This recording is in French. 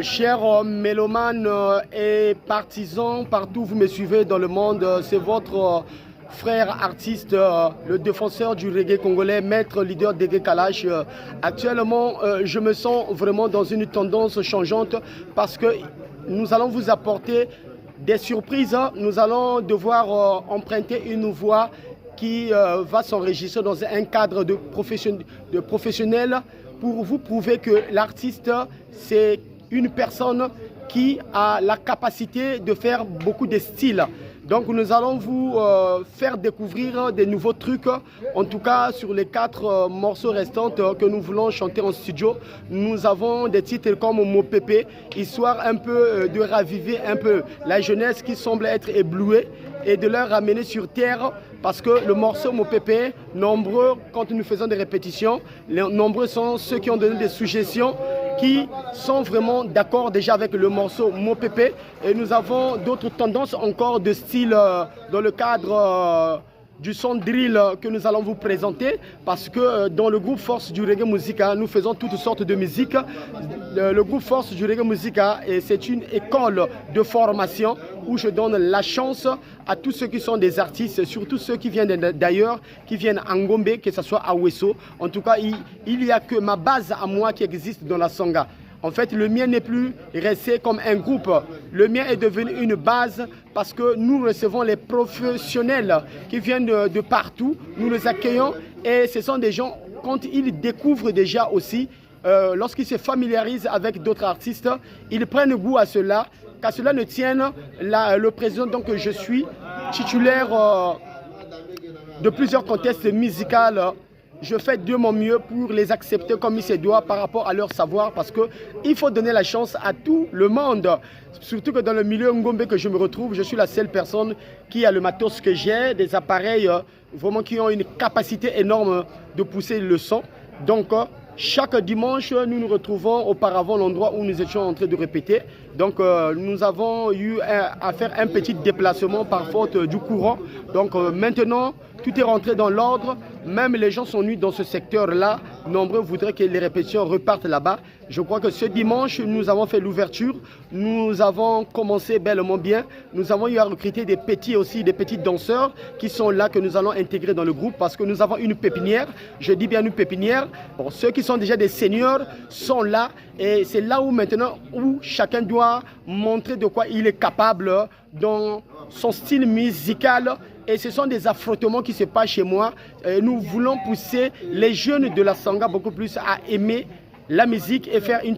Chers mélomanes et partisans, partout où vous me suivez dans le monde, c'est votre frère artiste, le défenseur du reggae congolais, maître leader Dégué Kalash. Actuellement, je me sens vraiment dans une tendance changeante parce que nous allons vous apporter des surprises. Nous allons devoir emprunter une voie qui va s'enregistrer dans un cadre de professionnel pour vous prouver que l'artiste, c'est une personne qui a la capacité de faire beaucoup de styles. Donc nous allons vous faire découvrir des nouveaux trucs, en tout cas sur les 4 morceaux restants que nous voulons chanter en studio. Nous avons des titres comme Mo Pépé, histoire un peu de raviver un peu la jeunesse qui semble être éblouée et de leur ramener sur terre, parce que le morceau Mo Pépé, nombreux, quand nous faisons des répétitions, nombreux sont ceux qui ont donné des suggestions, qui sont vraiment d'accord déjà avec le morceau Mo Pépé. Et nous avons d'autres tendances encore de style dans le cadre du son drill que nous allons vous présenter, parce que dans le groupe Force du Reggae Musica, nous faisons toutes sortes de musique. Le groupe Force du Reggae Musica, c'est une école de formation où je donne la chance à tous ceux qui sont des artistes, surtout ceux qui viennent d'ailleurs, qui viennent à Ngombe, que ce soit à Wesso. En tout cas, il n'y a que ma base à moi qui existe dans la Sangha. En fait, le mien n'est plus resté comme un groupe. Le mien est devenu une base parce que nous recevons les professionnels qui viennent de partout. Nous les accueillons et ce sont des gens, quand ils découvrent déjà aussi, lorsqu'ils se familiarisent avec d'autres artistes, ils prennent goût à cela. Qu'à cela ne tienne, le président donc je suis titulaire de plusieurs contests musicaux. Je fais de mon mieux pour les accepter comme il se doit par rapport à leur savoir, parce qu'il faut donner la chance à tout le monde. Surtout que dans le milieu Ngombe que je me retrouve, je suis la seule personne qui a le matos que j'ai, des appareils vraiment qui ont une capacité énorme de pousser le son. Donc chaque dimanche, nous nous retrouvons auparavant l'endroit où nous étions en train de répéter. Donc nous avons eu à faire un petit déplacement par faute du courant. Donc maintenant, tout est rentré dans l'ordre. Même les gens sont venus dans ce secteur-là. Nombreux voudraient que les répétitions repartent là-bas. Je crois que ce dimanche, nous avons fait l'ouverture. Nous avons commencé bellement bien. Nous avons eu à recruter des petits aussi, des petits danseurs qui sont là, que nous allons intégrer dans le groupe, parce que nous avons une pépinière. Je dis bien une pépinière. Bon, ceux qui sont déjà des seniors sont là. Et c'est là où maintenant, où chacun doit montrer de quoi il est capable dans son style musical. Et ce sont des affrontements qui se passent chez moi. Et nous voulons pousser les jeunes de la Sangha beaucoup plus à aimer la musique et faire une